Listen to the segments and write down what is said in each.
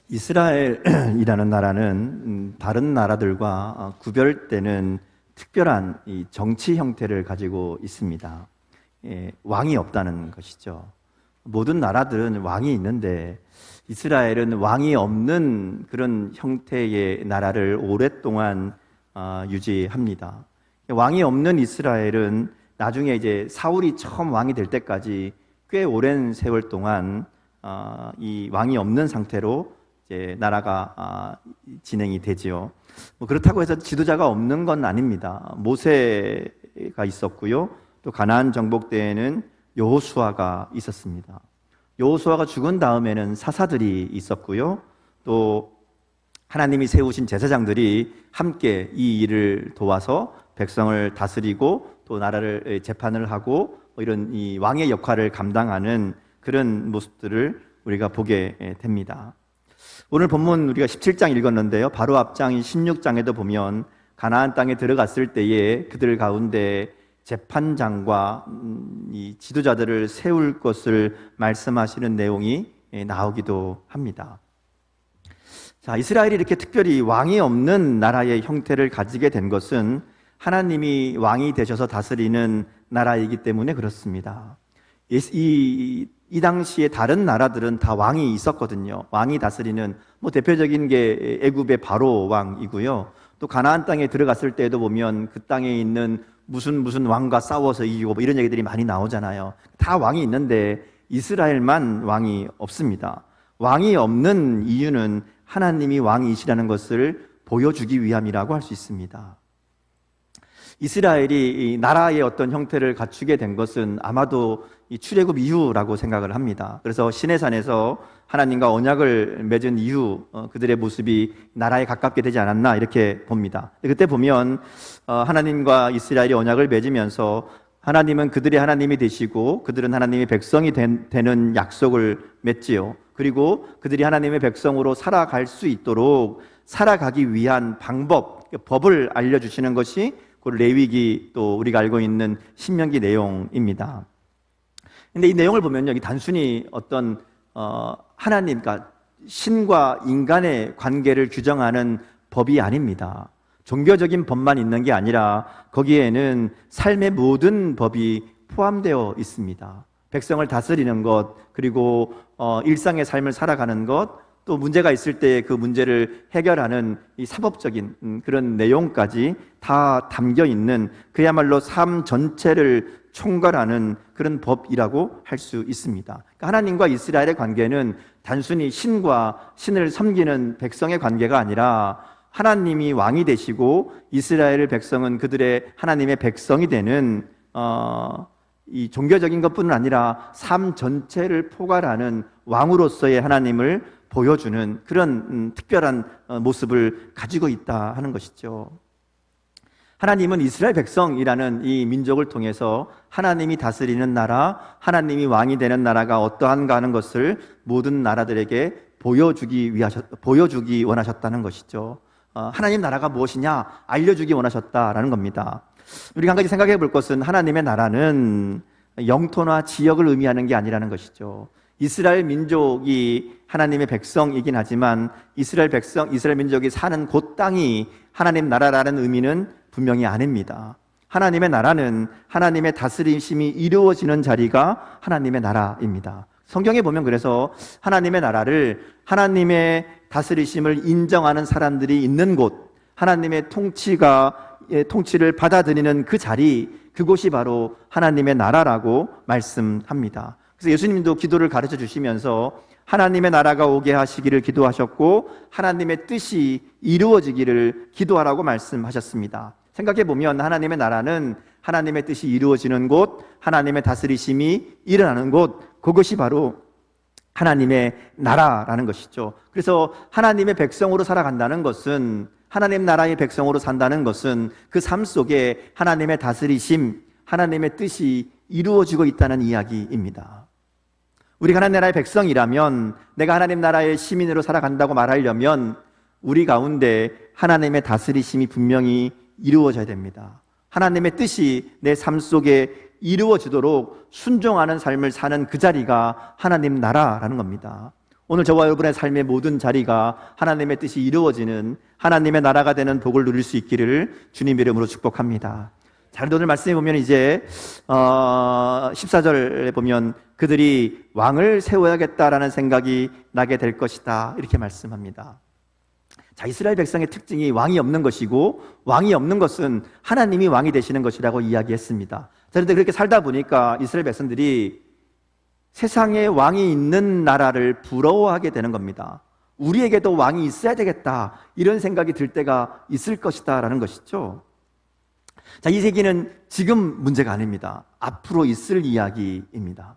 이스라엘이라는 나라는 다른 나라들과 구별되는 특별한 이 정치 형태를 가지고 있습니다. 왕이 없다는 것이죠. 모든 나라들은 왕이 있는데 이스라엘은 왕이 없는 그런 형태의 나라를 오랫동안 유지합니다. 왕이 없는 이스라엘은 나중에 이제 사울이 처음 왕이 될 때까지 꽤 오랜 세월 동안 이 왕이 없는 상태로 이제 나라가 진행이 되지요. 그렇다고 해서 지도자가 없는 건 아닙니다. 모세가 있었고요. 또 가나안 정복 때에는 여호수아가 있었습니다. 여호수아가 죽은 다음에는 사사들이 있었고요. 또 하나님이 세우신 제사장들이 함께 이 일을 도와서 백성을 다스리고 또 나라를 재판을 하고 이런 이 왕의 역할을 감당하는 그런 모습들을 우리가 보게 됩니다. 오늘 본문 우리가 17장 읽었는데요. 바로 앞장인 16장에도 보면 가나안 땅에 들어갔을 때에 그들 가운데 재판장과 이 지도자들을 세울 것을 말씀하시는 내용이 나오기도 합니다. 자, 이스라엘이 이렇게 특별히 왕이 없는 나라의 형태를 가지게 된 것은 하나님이 왕이 되셔서 다스리는 나라이기 때문에 그렇습니다. 이 당시에 다른 나라들은 다 왕이 있었거든요. 왕이 다스리는 대표적인 게 애굽의 바로 왕이고요. 또 가나안 땅에 들어갔을 때도 보면 그 땅에 있는 무슨 왕과 싸워서 이기고 이런 얘기들이 많이 나오잖아요. 다 왕이 있는데 이스라엘만 왕이 없습니다. 왕이 없는 이유는 하나님이 왕이시라는 것을 보여주기 위함이라고 할 수 있습니다. 이스라엘이 이 나라의 어떤 형태를 갖추게 된 것은 아마도 이 출애굽 이후라고 생각을 합니다. 그래서 시내산에서 하나님과 언약을 맺은 이후 그들의 모습이 나라에 가깝게 되지 않았나 이렇게 봅니다. 그때 보면 하나님과 이스라엘이 언약을 맺으면서 하나님은 그들의 하나님이 되시고 그들은 하나님의 백성이 되는 약속을 맺지요. 그리고 그들이 하나님의 백성으로 살아갈 수 있도록 살아가기 위한 방법, 법을 알려주시는 것이 그 레위기 또 우리가 알고 있는 신명기 내용입니다. 근데 이 내용을 보면 여기 단순히 어떤 하나님, 그러니까 신과 인간의 관계를 규정하는 법이 아닙니다. 종교적인 법만 있는 게 아니라 거기에는 삶의 모든 법이 포함되어 있습니다. 백성을 다스리는 것, 그리고 일상의 삶을 살아가는 것, 또 문제가 있을 때 그 문제를 해결하는 이 사법적인 그런 내용까지 다 담겨 있는 그야말로 삶 전체를 총괄하는 그런 법이라고 할 수 있습니다. 그러니까 하나님과 이스라엘의 관계는 단순히 신과 신을 섬기는 백성의 관계가 아니라 하나님이 왕이 되시고 이스라엘 백성은 그들의 하나님의 백성이 되는 이 종교적인 것뿐은 아니라 삶 전체를 포괄하는 왕으로서의 하나님을 보여주는 그런 특별한 모습을 가지고 있다 하는 것이죠. 하나님은 이스라엘 백성이라는 이 민족을 통해서 하나님이 다스리는 나라, 하나님이 왕이 되는 나라가 어떠한가 하는 것을 모든 나라들에게 보여주기 원하셨다는 것이죠. 하나님 나라가 무엇이냐 알려주기 원하셨다라는 겁니다. 우리가 한 가지 생각해 볼 것은 하나님의 나라는 영토나 지역을 의미하는 게 아니라는 것이죠. 이스라엘 민족이 하나님의 백성이긴 하지만 이스라엘 민족이 사는 그 땅이 하나님 나라라는 의미는 분명히 아닙니다. 하나님의 나라는 하나님의 다스리심이 이루어지는 자리가 하나님의 나라입니다. 성경에 보면 그래서 하나님의 나라를 하나님의 다스리심을 인정하는 사람들이 있는 곳, 하나님의 통치를 받아들이는 그 자리, 그곳이 바로 하나님의 나라라고 말씀합니다. 그래서 예수님도 기도를 가르쳐 주시면서 하나님의 나라가 오게 하시기를 기도하셨고 하나님의 뜻이 이루어지기를 기도하라고 말씀하셨습니다. 생각해 보면 하나님의 나라는 하나님의 뜻이 이루어지는 곳, 하나님의 다스리심이 일어나는 곳, 그것이 바로 하나님의 나라라는 것이죠. 그래서 하나님의 백성으로 살아간다는 것은, 하나님 나라의 백성으로 산다는 것은 그 삶 속에 하나님의 다스리심, 하나님의 뜻이 이루어지고 있다는 이야기입니다. 우리가 하나님 나라의 백성이라면, 내가 하나님 나라의 시민으로 살아간다고 말하려면 우리 가운데 하나님의 다스리심이 분명히 이루어져야 됩니다. 하나님의 뜻이 내 삶 속에 이루어지도록 순종하는 삶을 사는 그 자리가 하나님 나라라는 겁니다. 오늘 저와 여러분의 삶의 모든 자리가 하나님의 뜻이 이루어지는 하나님의 나라가 되는 복을 누릴 수 있기를 주님 이름으로 축복합니다. 자, 오늘 말씀에 보면 이제 14절에 보면 그들이 왕을 세워야겠다라는 생각이 나게 될 것이다, 이렇게 말씀합니다. 자, 이스라엘 백성의 특징이 왕이 없는 것이고, 왕이 없는 것은 하나님이 왕이 되시는 것이라고 이야기했습니다. 자, 그런데 그렇게 살다 보니까 이스라엘 백성들이 세상에 왕이 있는 나라를 부러워하게 되는 겁니다. 우리에게도 왕이 있어야 되겠다, 이런 생각이 들 때가 있을 것이다 라는 것이죠. 자, 이 얘기는 지금 문제가 아닙니다. 앞으로 있을 이야기입니다.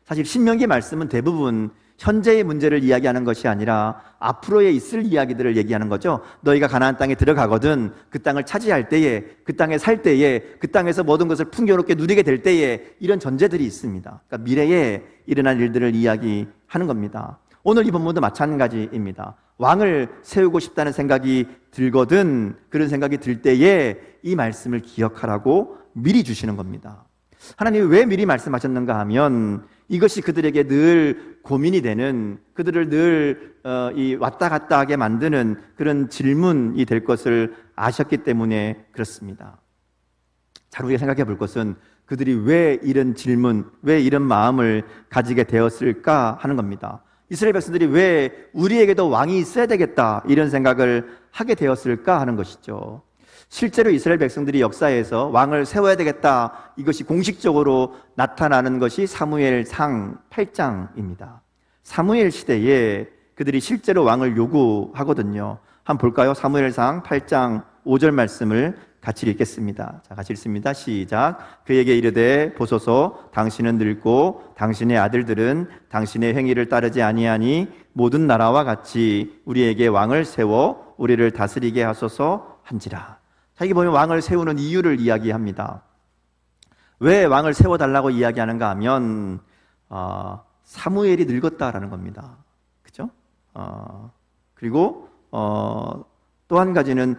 사실 신명기 말씀은 대부분 현재의 문제를 이야기하는 것이 아니라 앞으로에 있을 이야기들을 얘기하는 거죠. 너희가 가나안 땅에 들어가거든 그 땅을 차지할 때에, 그 땅에 살 때에, 그 땅에서 모든 것을 풍요롭게 누리게 될 때에, 이런 전제들이 있습니다. 그러니까 미래에 일어날 일들을 이야기하는 겁니다. 오늘 이 본문도 마찬가지입니다. 왕을 세우고 싶다는 생각이 들거든, 그런 생각이 들 때에 이 말씀을 기억하라고 미리 주시는 겁니다. 하나님이 왜 미리 말씀하셨는가 하면 이것이 그들에게 늘 고민이 되는, 그들을 늘 왔다 갔다 하게 만드는 그런 질문이 될 것을 아셨기 때문에 그렇습니다. 잘 우리가 생각해 볼 것은 그들이 왜 이런 질문, 왜 이런 마음을 가지게 되었을까 하는 겁니다. 이스라엘 백성들이 왜 우리에게도 왕이 있어야 되겠다, 이런 생각을 하게 되었을까 하는 것이죠. 실제로 이스라엘 백성들이 역사에서 왕을 세워야 되겠다, 이것이 공식적으로 나타나는 것이 사무엘상 8장입니다. 사무엘 시대에 그들이 실제로 왕을 요구하거든요. 한번 볼까요? 사무엘상 8장 5절 말씀을 같이 읽겠습니다. 자, 같이 읽습니다. 시작. 그에게 이르되 보소서, 당신은 늙고 당신의 아들들은 당신의 행위를 따르지 아니하니 모든 나라와 같이 우리에게 왕을 세워 우리를 다스리게 하소서 한지라. 자, 여기 보면 왕을 세우는 이유를 이야기합니다. 왜 왕을 세워달라고 이야기하는가 하면 사무엘이 늙었다라는 겁니다. 그죠? 그리고 또 한 가지는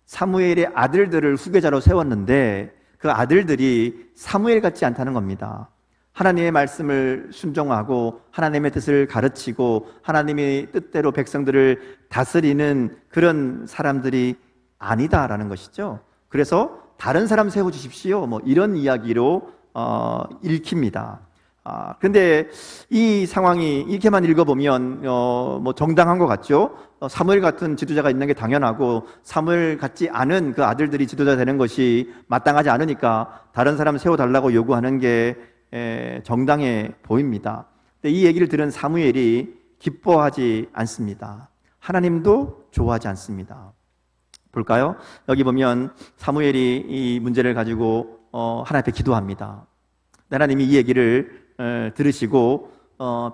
사무엘의 아들들을 후계자로 세웠는데 그 아들들이 사무엘 같지 않다는 겁니다. 하나님의 말씀을 순종하고 하나님의 뜻을 가르치고 하나님의 뜻대로 백성들을 다스리는 그런 사람들이 아니다라는 것이죠. 그래서 다른 사람 세워주십시오, 뭐 이런 이야기로 읽힙니다. 그런데 이 상황이 이렇게만 읽어보면 뭐 정당한 것 같죠. 사무엘 같은 지도자가 있는 게 당연하고 사무엘 같지 않은 그 아들들이 지도자 되는 것이 마땅하지 않으니까 다른 사람 세워달라고 요구하는 게 정당해 보입니다. 근데 이 얘기를 들은 사무엘이 기뻐하지 않습니다. 하나님도 좋아하지 않습니다. 볼까요? 여기 보면 사무엘이 이 문제를 가지고 하나님 앞에 기도합니다. 하나님이 이 얘기를 들으시고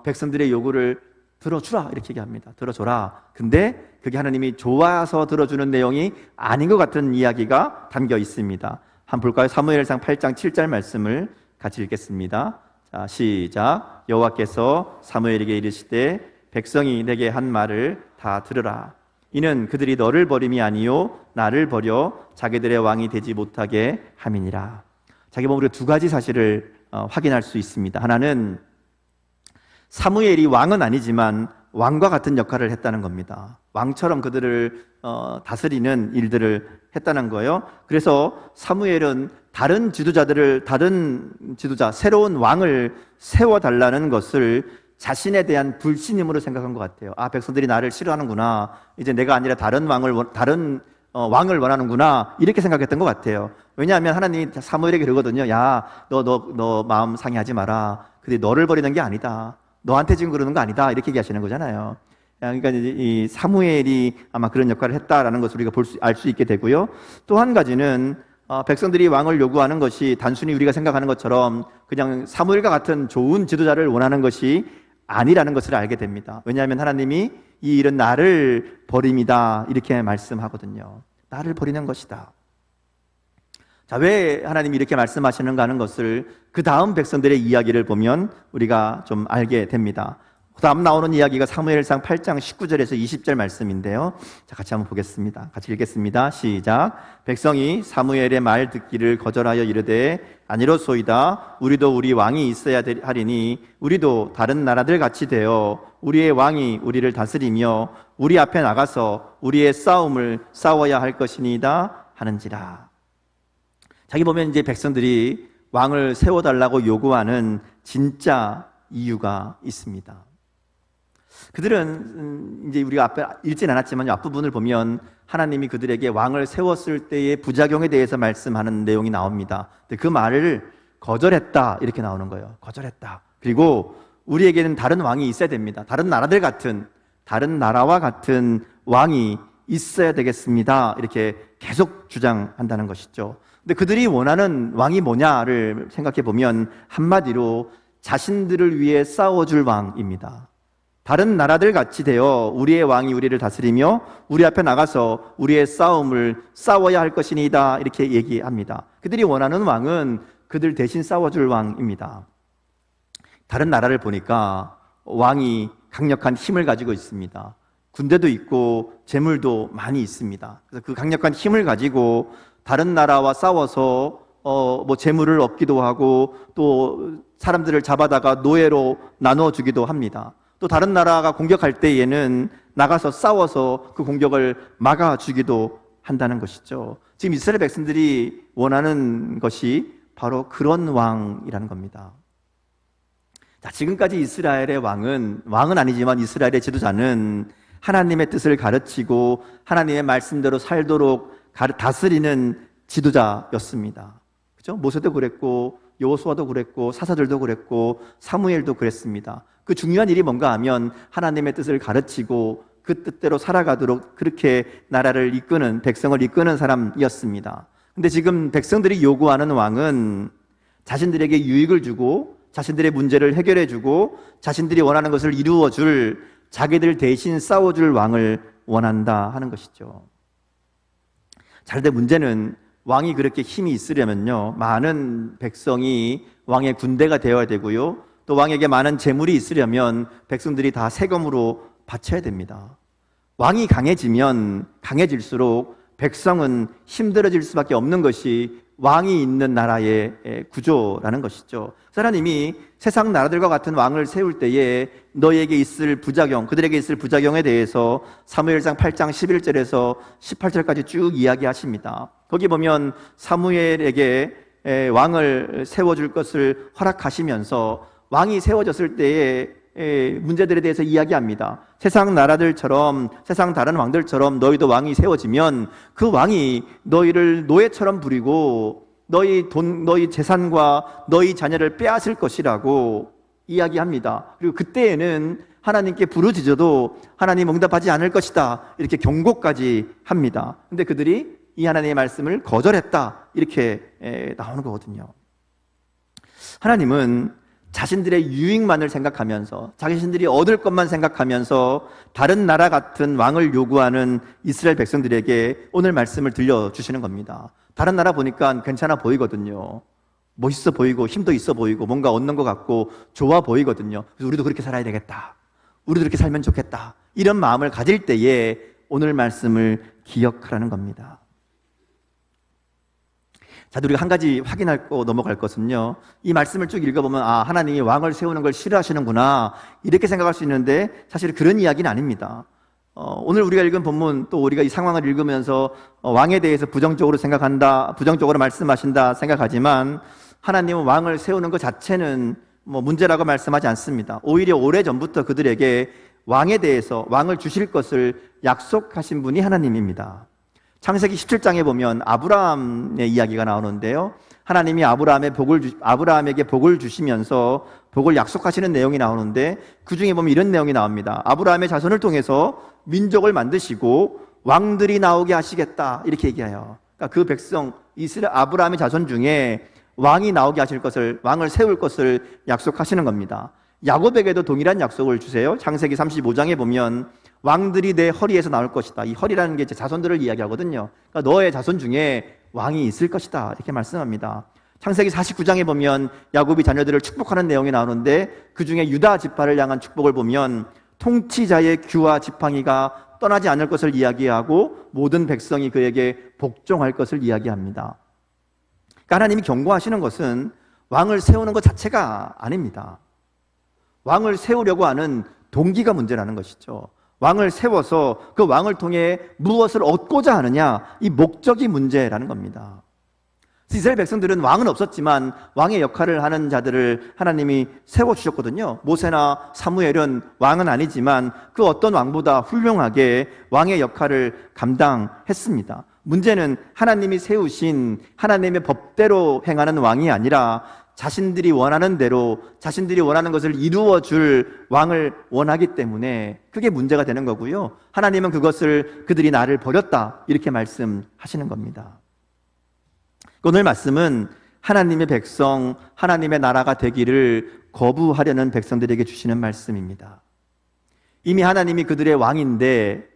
백성들의 요구를 들어주라, 이렇게 얘기합니다. 들어줘라. 근데 그게 하나님이 좋아서 들어주는 내용이 아닌 것 같은 이야기가 담겨 있습니다. 한번 볼까요? 사무엘상 8장 7절 말씀을 같이 읽겠습니다. 자, 시작. 여호와께서 사무엘에게 이르시되 백성이 내게 한 말을 다 들으라. 이는 그들이 너를 버림이 아니요 나를 버려 자기들의 왕이 되지 못하게 함이니라. 자기 보면 우리가 두 가지 사실을 확인할 수 있습니다. 하나는 사무엘이 왕은 아니지만 왕과 같은 역할을 했다는 겁니다. 왕처럼 그들을 다스리는 일들을 했다는 거예요. 그래서 사무엘은 다른 지도자, 새로운 왕을 세워달라는 것을 자신에 대한 불신임으로 생각한 것 같아요. 백성들이 나를 싫어하는구나, 이제 내가 아니라 다른 왕을 원하는구나, 이렇게 생각했던 것 같아요. 왜냐하면 하나님이 사무엘에게 그러거든요. 야, 너 마음 상해하지 마라. 근데 너를 버리는 게 아니다. 너한테 지금 그러는 거 아니다. 이렇게 얘기하시는 거잖아요. 그러니까 이 사무엘이 아마 그런 역할을 했다라는 것을 우리가 알 수 있게 되고요. 또 한 가지는 백성들이 왕을 요구하는 것이 단순히 우리가 생각하는 것처럼 그냥 사무엘과 같은 좋은 지도자를 원하는 것이 아니라는 것을 알게 됩니다. 왜냐하면 하나님이 이 일은 나를 버림이다, 이렇게 말씀하거든요. 나를 버리는 것이다. 자, 왜 하나님이 이렇게 말씀하시는가 하는 것을 그 다음 백성들의 이야기를 보면 우리가 좀 알게 됩니다. 다음 나오는 이야기가 사무엘상 8장 19절에서 20절 말씀인데요. 자, 같이 한번 보겠습니다. 같이 읽겠습니다. 시작. 백성이 사무엘의 말 듣기를 거절하여 이르되 아니로소이다. 우리도 우리 왕이 있어야 하리니 우리도 다른 나라들 같이 되어 우리의 왕이 우리를 다스리며 우리 앞에 나가서 우리의 싸움을 싸워야 할 것이니이다 하는지라. 자기 보면 이제 백성들이 왕을 세워달라고 요구하는 진짜 이유가 있습니다. 그들은 이제 우리가 앞에 읽진 않았지만 앞부분을 보면 하나님이 그들에게 왕을 세웠을 때의 부작용에 대해서 말씀하는 내용이 나옵니다. 그 말을 거절했다 이렇게 나오는 거예요. 거절했다. 그리고 우리에게는 다른 왕이 있어야 됩니다. 다른 나라들 같은, 다른 나라와 같은 왕이 있어야 되겠습니다. 이렇게 계속 주장한다는 것이죠. 근데 그들이 원하는 왕이 뭐냐를 생각해 보면 한마디로 자신들을 위해 싸워줄 왕입니다. 다른 나라들 같이 되어 우리의 왕이 우리를 다스리며 우리 앞에 나가서 우리의 싸움을 싸워야 할 것이니이다 이렇게 얘기합니다. 그들이 원하는 왕은 그들 대신 싸워줄 왕입니다. 다른 나라를 보니까 왕이 강력한 힘을 가지고 있습니다. 군대도 있고 재물도 많이 있습니다. 그래서 그 강력한 힘을 가지고 다른 나라와 싸워서 재물을 얻기도 하고 또 사람들을 잡아다가 노예로 나눠주기도 합니다. 또 다른 나라가 공격할 때에는 나가서 싸워서 그 공격을 막아주기도 한다는 것이죠. 지금 이스라엘 백성들이 원하는 것이 바로 그런 왕이라는 겁니다. 자, 지금까지 이스라엘의 왕은 아니지만 이스라엘의 지도자는 하나님의 뜻을 가르치고 하나님의 말씀대로 살도록 다스리는 지도자였습니다. 그죠? 모세도 그랬고 여호수아도 그랬고 사사들도 그랬고 사무엘도 그랬습니다. 그 중요한 일이 뭔가 하면 하나님의 뜻을 가르치고 그 뜻대로 살아가도록 그렇게 나라를 이끄는, 백성을 이끄는 사람이었습니다. 근데 지금 백성들이 요구하는 왕은 자신들에게 유익을 주고 자신들의 문제를 해결해 주고 자신들이 원하는 것을 이루어 줄, 자기들 대신 싸워줄 왕을 원한다 하는 것이죠. 자, 그런데 문제는 왕이 그렇게 힘이 있으려면요, 많은 백성이 왕의 군대가 되어야 되고요, 또 왕에게 많은 재물이 있으려면 백성들이 다 세금으로 바쳐야 됩니다. 왕이 강해지면 강해질수록 백성은 힘들어질 수밖에 없는 것이 왕이 있는 나라의 구조라는 것이죠. 하나님이 세상 나라들과 같은 왕을 세울 때에 너에게 있을 부작용, 그들에게 있을 부작용에 대해서 사무엘상 8장 11절에서 18절까지 쭉 이야기하십니다. 거기 보면 사무엘에게 왕을 세워줄 것을 허락하시면서 왕이 세워졌을 때에 문제들에 대해서 이야기합니다. 세상 나라들처럼, 세상 다른 왕들처럼 너희도 왕이 세워지면 그 왕이 너희를 노예처럼 부리고 너희 돈, 너희 재산과 너희 자녀를 빼앗을 것이라고 이야기합니다. 그리고 그때에는 하나님께 부르짖어도 하나님 응답하지 않을 것이다, 이렇게 경고까지 합니다. 근데 그들이 이 하나님의 말씀을 거절했다, 이렇게 나오는 거거든요. 하나님은 자신들의 유익만을 생각하면서 자신들이 얻을 것만 생각하면서 다른 나라 같은 왕을 요구하는 이스라엘 백성들에게 오늘 말씀을 들려주시는 겁니다. 다른 나라 보니까 괜찮아 보이거든요. 멋있어 보이고 힘도 있어 보이고 뭔가 얻는 것 같고 좋아 보이거든요. 그래서 우리도 그렇게 살아야 되겠다, 우리도 그렇게 살면 좋겠다, 이런 마음을 가질 때에 오늘 말씀을 기억하라는 겁니다. 자, 우리가 한 가지 확인하고 넘어갈 것은요, 이 말씀을 쭉 읽어보면 하나님이 왕을 세우는 걸 싫어하시는구나, 이렇게 생각할 수 있는데 사실 그런 이야기는 아닙니다. 오늘 우리가 읽은 본문, 또 우리가 이 상황을 읽으면서 왕에 대해서 부정적으로 생각한다, 부정적으로 말씀하신다 생각하지만 하나님은 왕을 세우는 것 자체는 문제라고 말씀하지 않습니다. 오히려 오래전부터 그들에게 왕에 대해서, 왕을 주실 것을 약속하신 분이 하나님입니다. 창세기 17장에 보면 아브라함의 이야기가 나오는데요, 하나님이 아브라함에게 복을 주시면서 복을 약속하시는 내용이 나오는데 그 중에 보면 이런 내용이 나옵니다. 아브라함의 자손을 통해서 민족을 만드시고 왕들이 나오게 하시겠다, 이렇게 얘기해요. 그러니까 그 백성, 이스라엘 아브라함의 자손 중에 왕이 나오게 하실 것을, 왕을 세울 것을 약속하시는 겁니다. 야곱에게도 동일한 약속을 주세요. 창세기 35장에 보면 왕들이 내 허리에서 나올 것이다. 이 허리라는 게 제 자손들을 이야기하거든요. 그러니까 너의 자손 중에 왕이 있을 것이다, 이렇게 말씀합니다. 창세기 49장에 보면 야곱이 자녀들을 축복하는 내용이 나오는데 그 중에 유다 지파를 향한 축복을 보면 통치자의 규와 지팡이가 떠나지 않을 것을 이야기하고 모든 백성이 그에게 복종할 것을 이야기합니다. 그러니까 하나님이 경고하시는 것은 왕을 세우는 것 자체가 아닙니다. 왕을 세우려고 하는 동기가 문제라는 것이죠. 왕을 세워서 그 왕을 통해 무엇을 얻고자 하느냐, 이 목적이 문제라는 겁니다. 이스라엘 백성들은 왕은 없었지만 왕의 역할을 하는 자들을 하나님이 세워주셨거든요. 모세나 사무엘은 왕은 아니지만 그 어떤 왕보다 훌륭하게 왕의 역할을 감당했습니다. 문제는 하나님이 세우신 하나님의 법대로 행하는 왕이 아니라 자신들이 원하는 대로 자신들이 원하는 것을 이루어줄 왕을 원하기 때문에 그게 문제가 되는 거고요. 하나님은 그것을 그들이 나를 버렸다 이렇게 말씀하시는 겁니다. 오늘 말씀은 하나님의 백성, 하나님의 나라가 되기를 거부하려는 백성들에게 주시는 말씀입니다. 이미 하나님이 그들의 왕인데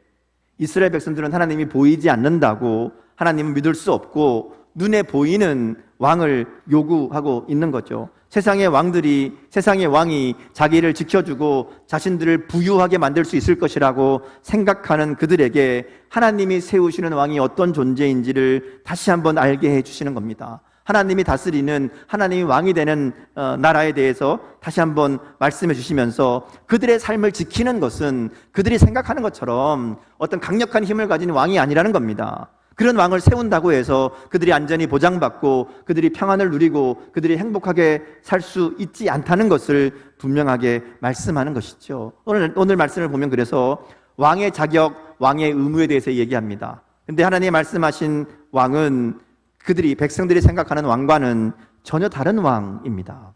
이스라엘 백성들은 하나님이 보이지 않는다고 하나님은 믿을 수 없고 눈에 보이는 왕을 요구하고 있는 거죠. 세상의 왕이 자기를 지켜주고 자신들을 부유하게 만들 수 있을 것이라고 생각하는 그들에게 하나님이 세우시는 왕이 어떤 존재인지를 다시 한번 알게 해주시는 겁니다. 하나님이 다스리는, 하나님이 왕이 되는 나라에 대해서 다시 한번 말씀해 주시면서 그들의 삶을 지키는 것은 그들이 생각하는 것처럼 어떤 강력한 힘을 가진 왕이 아니라는 겁니다. 그런 왕을 세운다고 해서 그들이 안전히 보장받고 그들이 평안을 누리고 그들이 행복하게 살 수 있지 않다는 것을 분명하게 말씀하는 것이죠. 오늘 말씀을 보면 그래서 왕의 자격, 왕의 의무에 대해서 얘기합니다. 근데 하나님이 말씀하신 왕은 그들이, 백성들이 생각하는 왕과는 전혀 다른 왕입니다.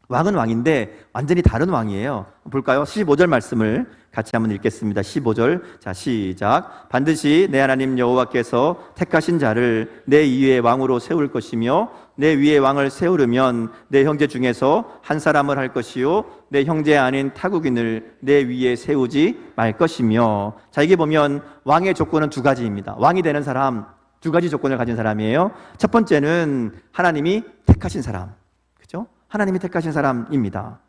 왕은 왕인데 완전히 다른 왕이에요. 볼까요? 15절 말씀을 같이 한번 읽겠습니다. 15절. 자, 시작. 반드시 내 하나님 여호와께서 택하신 자를 내 위에 왕으로 세울 것이며 내 위에 왕을 세우려면 내 형제 중에서 한 사람을 할 것이요 내 형제 아닌 타국인을 내 위에 세우지 말 것이며. 자, 이게 보면 왕의 조건은 두 가지입니다. 왕이 되는 사람, 두 가지 조건을 가진 사람이에요. 첫 번째는 하나님이 택하신 사람. 그죠? 하나님이 택하신 사람입니다.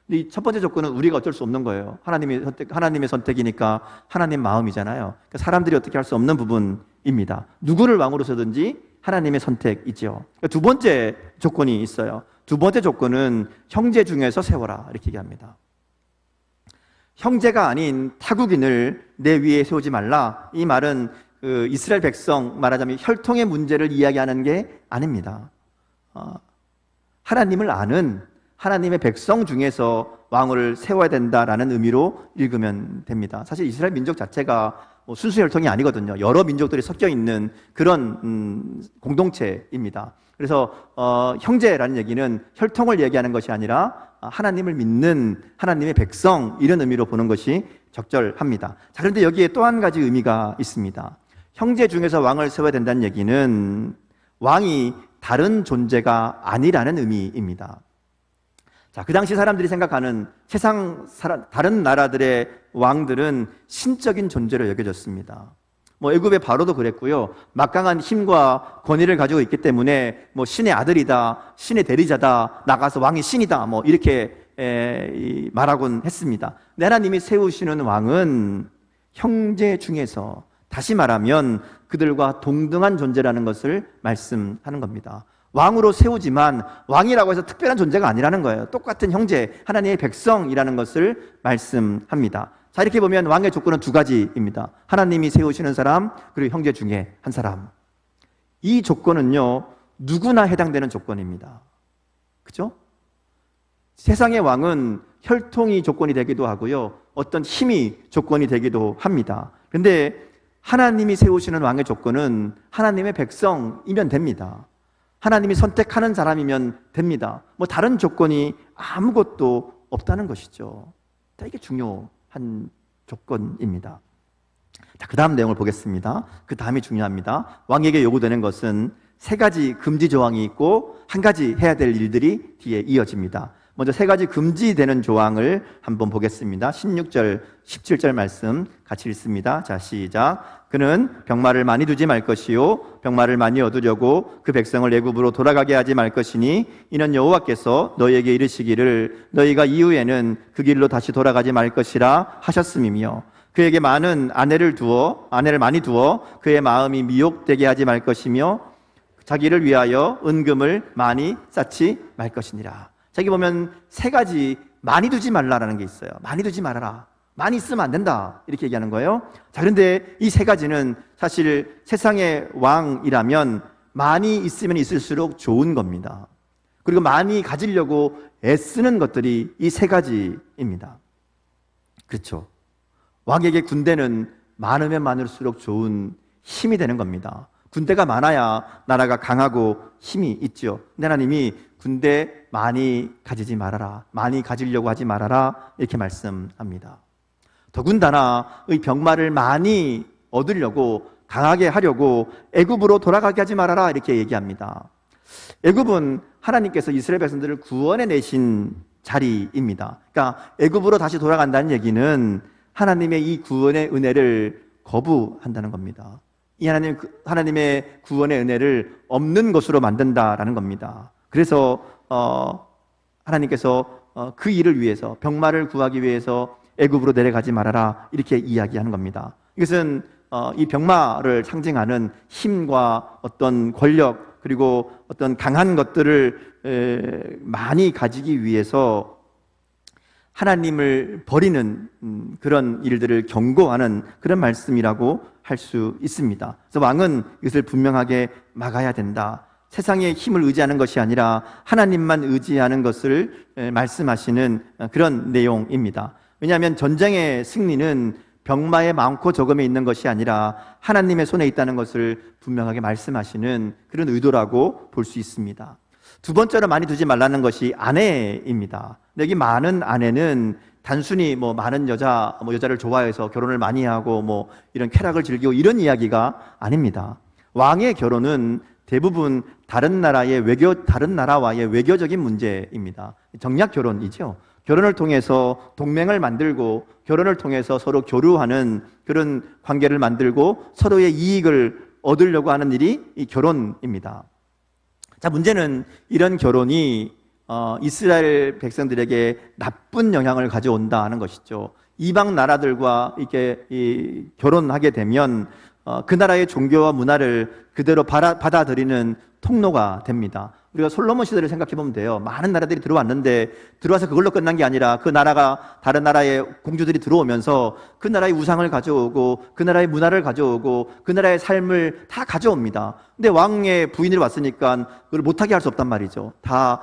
근데 이 첫 번째 조건은 우리가 어쩔 수 없는 거예요. 하나님의 선택이니까 하나님 마음이잖아요. 그러니까 사람들이 어떻게 할 수 없는 부분입니다. 누구를 왕으로 세든지 하나님의 선택이죠. 그러니까 두 번째 조건이 있어요. 두 번째 조건은 형제 중에서 세워라 이렇게 얘기합니다. 형제가 아닌 타국인을 내 위에 세우지 말라. 이 말은 이스라엘 백성, 말하자면 혈통의 문제를 이야기하는 게 아닙니다. 하나님을 아는 하나님의 백성 중에서 왕을 세워야 된다라는 의미로 읽으면 됩니다. 사실 이스라엘 민족 자체가 순수 혈통이 아니거든요. 여러 민족들이 섞여 있는 그런 공동체입니다. 그래서 형제라는 얘기는 혈통을 얘기하는 것이 아니라 하나님을 믿는 하나님의 백성, 이런 의미로 보는 것이 적절합니다. 자, 그런데 여기에 또 한 가지 의미가 있습니다. 형제 중에서 왕을 세워야 된다는 얘기는 왕이 다른 존재가 아니라는 의미입니다. 자, 그 당시 사람들이 생각하는 다른 나라들의 왕들은 신적인 존재로 여겨졌습니다. 애굽의 바로도 그랬고요. 막강한 힘과 권위를 가지고 있기 때문에 신의 아들이다, 신의 대리자다, 나가서 왕이 신이다, 이렇게 말하곤 했습니다. 근데 하나님이 세우시는 왕은 형제 중에서, 다시 말하면 그들과 동등한 존재라는 것을 말씀하는 겁니다. 왕으로 세우지만 왕이라고 해서 특별한 존재가 아니라는 거예요. 똑같은 형제, 하나님의 백성이라는 것을 말씀합니다. 자, 이렇게 보면 왕의 조건은 두 가지입니다. 하나님이 세우시는 사람, 그리고 형제 중에 한 사람. 이 조건은요, 누구나 해당되는 조건입니다. 그죠? 세상의 왕은 혈통이 조건이 되기도 하고요, 어떤 힘이 조건이 되기도 합니다. 근데 하나님이 세우시는 왕의 조건은 하나님의 백성이면 됩니다. 하나님이 선택하는 사람이면 됩니다. 다른 조건이 아무것도 없다는 것이죠. 이게 중요한 조건입니다. 자, 그 다음 내용을 보겠습니다. 그 다음이 중요합니다. 왕에게 요구되는 것은 세 가지 금지 조항이 있고 한 가지 해야 될 일들이 뒤에 이어집니다. 먼저 세 가지 금지되는 조항을 한번 보겠습니다. 16절, 17절 말씀 같이 읽습니다. 자, 시작. 그는 병마를 많이 두지 말 것이요 병마를 많이 얻으려고 그 백성을 애굽으로 돌아가게 하지 말 것이니 이는 여호와께서 너희에게 이르시기를 너희가 이후에는 그 길로 다시 돌아가지 말 것이라 하셨음이며 그에게 많은 아내를 많이 두어 그의 마음이 미혹되게 하지 말 것이며 자기를 위하여 은금을 많이 쌓지 말 것이니라. 자기 보면 세 가지 많이 두지 말라라는 게 있어요. 많이 두지 말아라. 많이 쓰면 안 된다. 이렇게 얘기하는 거예요. 자, 그런데 이 세 가지는 사실 세상의 왕이라면 많이 있으면 있을수록 좋은 겁니다. 그리고 많이 가지려고 애쓰는 것들이 이 세 가지입니다. 그렇죠. 왕에게 군대는 많으면 많을수록 좋은 힘이 되는 겁니다. 군대가 많아야 나라가 강하고 힘이 있죠. 근데 하나님이 군대 많이 가지지 말아라. 많이 가지려고 하지 말아라. 이렇게 말씀합니다. 더군다나 이 병마를 많이 얻으려고 강하게 하려고 애굽으로 돌아가게 하지 말아라. 이렇게 얘기합니다. 애굽은 하나님께서 이스라엘 백성들을 구원해 내신 자리입니다. 그러니까 애굽으로 다시 돌아간다는 얘기는 하나님의 이 구원의 은혜를 거부한다는 겁니다. 이 하나님의 구원의 은혜를 없는 것으로 만든다라는 겁니다. 그래서 하나님께서 그 일을 위해서 병마를 구하기 위해서 애굽으로 내려가지 말아라 이렇게 이야기하는 겁니다. 이것은 이 병마를 상징하는 힘과 어떤 권력 그리고 어떤 강한 것들을 많이 가지기 위해서 하나님을 버리는 그런 일들을 경고하는 그런 말씀이라고 할 수 있습니다. 그래서 왕은 이것을 분명하게 막아야 된다. 세상의 힘을 의지하는 것이 아니라 하나님만 의지하는 것을 말씀하시는 그런 내용입니다. 왜냐하면 전쟁의 승리는 병마에 많고 적음에 있는 것이 아니라 하나님의 손에 있다는 것을 분명하게 말씀하시는 그런 의도라고 볼 수 있습니다. 두 번째로 많이 두지 말라는 것이 아내입니다. 여기 많은 아내는 단순히 많은 여자를 좋아해서 결혼을 많이 하고 이런 쾌락을 즐기고 이런 이야기가 아닙니다. 왕의 결혼은 대부분 다른 나라와의 외교적인 문제입니다. 정략 결혼이죠. 결혼을 통해서 동맹을 만들고 결혼을 통해서 서로 교류하는 그런 관계를 만들고 서로의 이익을 얻으려고 하는 일이 이 결혼입니다. 자, 문제는 이런 결혼이 이스라엘 백성들에게 나쁜 영향을 가져온다는 것이죠. 이방 나라들과 이렇게 결혼하게 되면 그 나라의 종교와 문화를 그대로 받아들이는 통로가 됩니다. 우리가 솔로몬 시대를 생각해 보면 돼요. 많은 나라들이 들어왔는데 들어와서 그걸로 끝난 게 아니라 그 나라가 다른 나라의 공주들이 들어오면서 그 나라의 우상을 가져오고 그 나라의 문화를 가져오고 그 나라의 삶을 다 가져옵니다. 근데 왕의 부인이 왔으니까 그걸 못하게 할 수 없단 말이죠. 다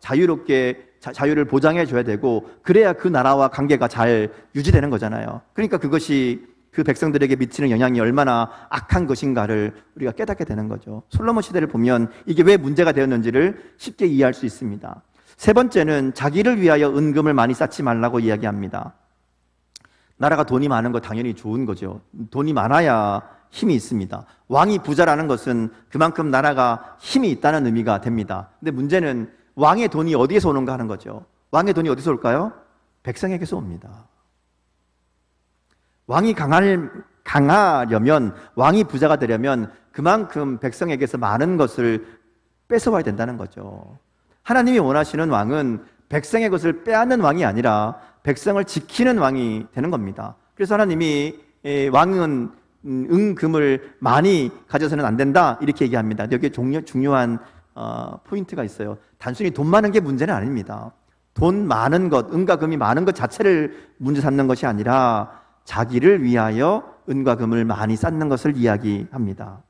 자유롭게 자유를 보장해 줘야 되고 그래야 그 나라와 관계가 잘 유지되는 거잖아요. 그러니까 그것이 그 백성들에게 미치는 영향이 얼마나 악한 것인가를 우리가 깨닫게 되는 거죠. 솔로몬 시대를 보면 이게 왜 문제가 되었는지를 쉽게 이해할 수 있습니다. 세 번째는 자기를 위하여 은금을 많이 쌓지 말라고 이야기합니다. 나라가 돈이 많은 거 당연히 좋은 거죠. 돈이 많아야 힘이 있습니다. 왕이 부자라는 것은 그만큼 나라가 힘이 있다는 의미가 됩니다. 근데 문제는 왕의 돈이 어디에서 오는가 하는 거죠. 왕의 돈이 어디서 올까요? 백성에게서 옵니다. 왕이 강하려면, 왕이 부자가 되려면 그만큼 백성에게서 많은 것을 뺏어와야 된다는 거죠. 하나님이 원하시는 왕은 백성의 것을 빼앗는 왕이 아니라 백성을 지키는 왕이 되는 겁니다. 그래서 하나님이 왕은 은금을 많이 가져서는 안 된다 이렇게 얘기합니다. 여기에 중요한 포인트가 있어요. 단순히 돈 많은 게 문제는 아닙니다. 돈 많은 것, 은과 금이 많은 것 자체를 문제 삼는 것이 아니라 자기를 위하여 은과 금을 많이 쌓는 것을 이야기합니다.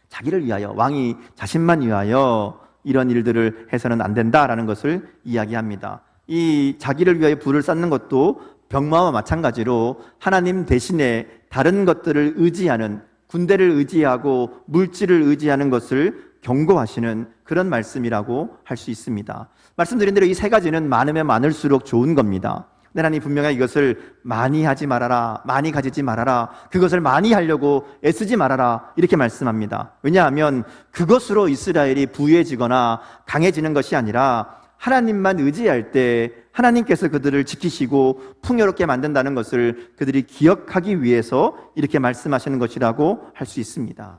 자기를 위하여, 왕이 자신만 위하여 이런 일들을 해서는 안 된다라는 것을 이야기합니다. 이 자기를 위하여 부를 쌓는 것도 병마와 마찬가지로 하나님 대신에 다른 것들을 의지하는, 군대를 의지하고 물질을 의지하는 것을 경고하시는 그런 말씀이라고 할 수 있습니다. 말씀드린 대로 이 세 가지는 많으면 많을수록 좋은 겁니다. 하나님 분명히 이것을 많이 하지 말아라, 많이 가지지 말아라, 그것을 많이 하려고 애쓰지 말아라 이렇게 말씀합니다. 왜냐하면 그것으로 이스라엘이 부유해지거나 강해지는 것이 아니라 하나님만 의지할 때 하나님께서 그들을 지키시고 풍요롭게 만든다는 것을 그들이 기억하기 위해서 이렇게 말씀하시는 것이라고 할 수 있습니다.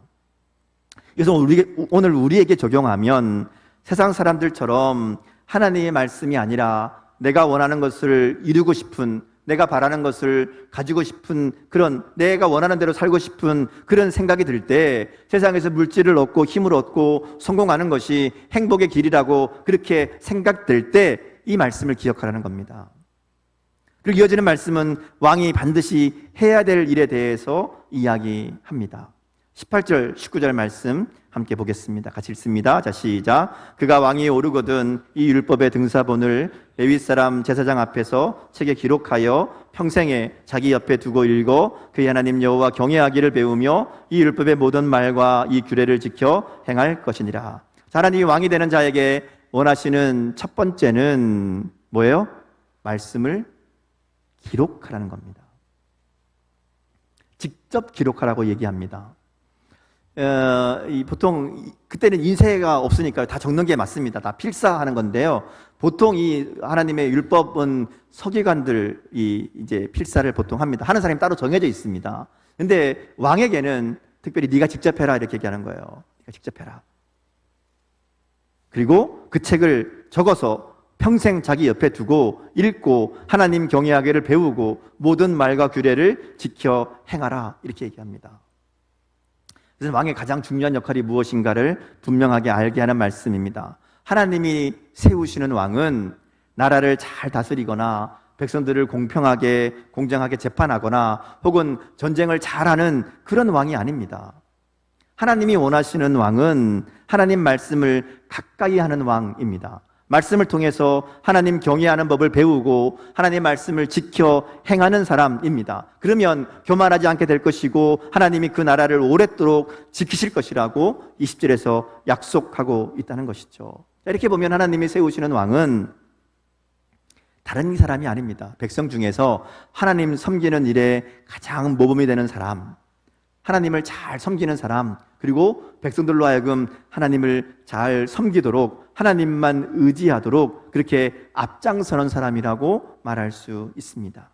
그래서 오늘 우리에게 적용하면 세상 사람들처럼 하나님의 말씀이 아니라 내가 원하는 것을 이루고 싶은, 내가 바라는 것을 가지고 싶은, 그런 내가 원하는 대로 살고 싶은 그런 생각이 들 때 세상에서 물질을 얻고 힘을 얻고 성공하는 것이 행복의 길이라고 그렇게 생각될 때 이 말씀을 기억하라는 겁니다. 그리고 이어지는 말씀은 왕이 반드시 해야 될 일에 대해서 이야기합니다. 18절, 19절 말씀 함께 보겠습니다. 같이 읽습니다. 자, 시작. 그가 왕위에 오르거든 이 율법의 등사본을 레위 사람 제사장 앞에서 책에 기록하여 평생에 자기 옆에 두고 읽어 그의 하나님 여호와 경외하기를 배우며 이 율법의 모든 말과 이 규례를 지켜 행할 것이니라. 자, 하나님이 왕이 되는 자에게 원하시는 첫 번째는 뭐예요? 말씀을 기록하라는 겁니다. 직접 기록하라고 얘기합니다. 보통 그때는 인쇄가 없으니까 다 적는 게 맞습니다. 다 필사하는 건데요. 보통 이 하나님의 율법은 서기관들이 이제 필사를 보통 합니다. 하는 사람이 따로 정해져 있습니다. 근데 왕에게는 특별히 네가 직접 해라 이렇게 얘기하는 거예요. 네가 직접 해라. 그리고 그 책을 적어서 평생 자기 옆에 두고 읽고 하나님 경외하기를 배우고 모든 말과 규례를 지켜 행하라 이렇게 얘기합니다. 그래서 왕의 가장 중요한 역할이 무엇인가를 분명하게 알게 하는 말씀입니다. 하나님이 세우시는 왕은 나라를 잘 다스리거나 백성들을 공평하게 공정하게 재판하거나 혹은 전쟁을 잘하는 그런 왕이 아닙니다. 하나님이 원하시는 왕은 하나님 말씀을 가까이 하는 왕입니다. 말씀을 통해서 하나님 경외하는 법을 배우고 하나님의 말씀을 지켜 행하는 사람입니다. 그러면 교만하지 않게 될 것이고 하나님이 그 나라를 오랫도록 지키실 것이라고 20절에서 약속하고 있다는 것이죠. 이렇게 보면 하나님이 세우시는 왕은 다른 사람이 아닙니다. 백성 중에서 하나님 섬기는 일에 가장 모범이 되는 사람, 하나님을 잘 섬기는 사람, 그리고 백성들로 하여금 하나님을 잘 섬기도록 하나님만 의지하도록 그렇게 앞장서는 사람이라고 말할 수 있습니다.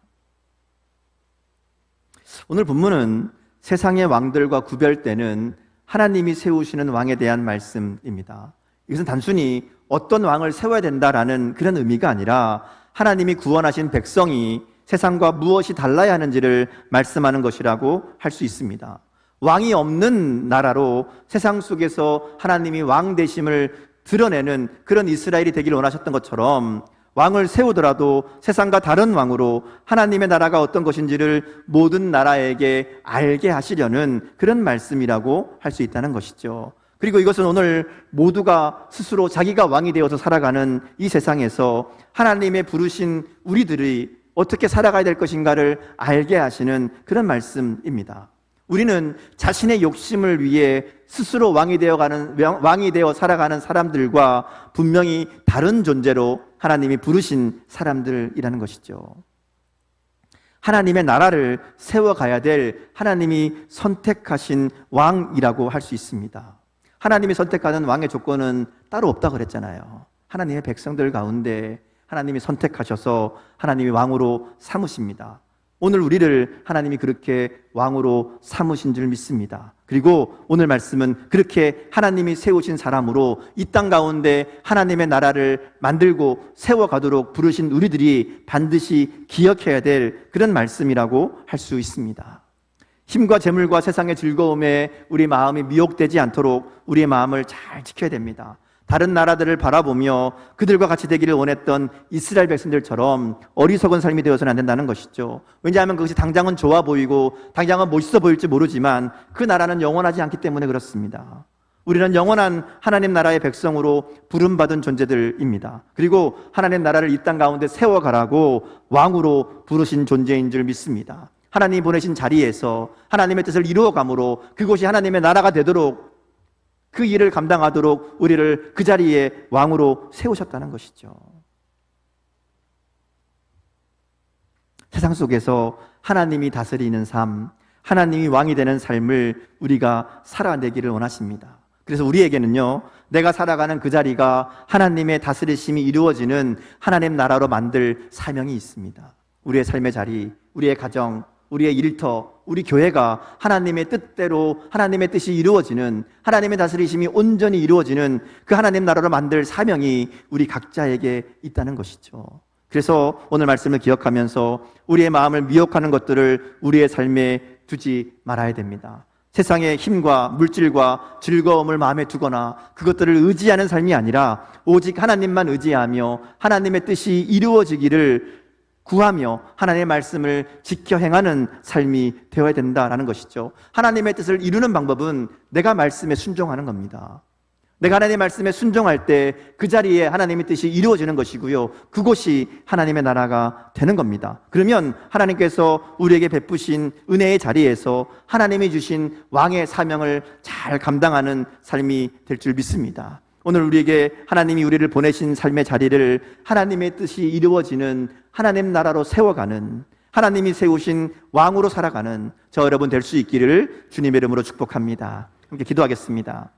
오늘 본문은 세상의 왕들과 구별되는 하나님이 세우시는 왕에 대한 말씀입니다. 이것은 단순히 어떤 왕을 세워야 된다라는 그런 의미가 아니라 하나님이 구원하신 백성이 세상과 무엇이 달라야 하는지를 말씀하는 것이라고 할 수 있습니다. 왕이 없는 나라로 세상 속에서 하나님이 왕 되심을 드러내는 그런 이스라엘이 되기를 원하셨던 것처럼 왕을 세우더라도 세상과 다른 왕으로 하나님의 나라가 어떤 것인지를 모든 나라에게 알게 하시려는 그런 말씀이라고 할 수 있다는 것이죠. 그리고 이것은 오늘 모두가 스스로 자기가 왕이 되어서 살아가는 이 세상에서 하나님의 부르신 우리들이 어떻게 살아가야 될 것인가를 알게 하시는 그런 말씀입니다. 우리는 자신의 욕심을 위해 스스로 왕이 되어 살아가는 사람들과 분명히 다른 존재로 하나님이 부르신 사람들이라는 것이죠. 하나님의 나라를 세워가야 될 하나님이 선택하신 왕이라고 할 수 있습니다. 하나님이 선택하는 왕의 조건은 따로 없다고 그랬잖아요. 하나님의 백성들 가운데 하나님이 선택하셔서 하나님이 왕으로 삼으십니다. 오늘 우리를 하나님이 그렇게 왕으로 삼으신 줄 믿습니다. 그리고 오늘 말씀은 그렇게 하나님이 세우신 사람으로 이 땅 가운데 하나님의 나라를 만들고 세워가도록 부르신 우리들이 반드시 기억해야 될 그런 말씀이라고 할 수 있습니다. 힘과 재물과 세상의 즐거움에 우리 마음이 미혹되지 않도록 우리의 마음을 잘 지켜야 됩니다. 다른 나라들을 바라보며 그들과 같이 되기를 원했던 이스라엘 백성들처럼 어리석은 삶이 되어서는 안 된다는 것이죠. 왜냐하면 그것이 당장은 좋아 보이고 당장은 멋있어 보일지 모르지만 그 나라는 영원하지 않기 때문에 그렇습니다. 우리는 영원한 하나님 나라의 백성으로 부름받은 존재들입니다. 그리고 하나님 나라를 이 땅 가운데 세워가라고 왕으로 부르신 존재인 줄 믿습니다. 하나님이 보내신 자리에서 하나님의 뜻을 이루어감으로 그곳이 하나님의 나라가 되도록 그 일을 감당하도록 우리를 그 자리에 왕으로 세우셨다는 것이죠. 세상 속에서 하나님이 다스리는 삶, 하나님이 왕이 되는 삶을 우리가 살아내기를 원하십니다. 그래서 우리에게는요, 내가 살아가는 그 자리가 하나님의 다스리심이 이루어지는 하나님 나라로 만들 사명이 있습니다. 우리의 삶의 자리, 우리의 가정, 우리의 일터, 우리 교회가 하나님의 뜻대로 하나님의 뜻이 이루어지는, 하나님의 다스리심이 온전히 이루어지는 그 하나님 나라로 만들 사명이 우리 각자에게 있다는 것이죠. 그래서 오늘 말씀을 기억하면서 우리의 마음을 미혹하는 것들을 우리의 삶에 두지 말아야 됩니다. 세상의 힘과 물질과 즐거움을 마음에 두거나 그것들을 의지하는 삶이 아니라 오직 하나님만 의지하며 하나님의 뜻이 이루어지기를 구하며 하나님의 말씀을 지켜 행하는 삶이 되어야 된다라는 것이죠. 하나님의 뜻을 이루는 방법은 내가 말씀에 순종하는 겁니다. 내가 하나님의 말씀에 순종할 때 그 자리에 하나님의 뜻이 이루어지는 것이고요, 그곳이 하나님의 나라가 되는 겁니다. 그러면 하나님께서 우리에게 베푸신 은혜의 자리에서 하나님이 주신 왕의 사명을 잘 감당하는 삶이 될 줄 믿습니다. 오늘 우리에게 하나님이 우리를 보내신 삶의 자리를 하나님의 뜻이 이루어지는 하나님 나라로 세워가는, 하나님이 세우신 왕으로 살아가는 저 여러분 될 수 있기를 주님의 이름으로 축복합니다. 함께 기도하겠습니다.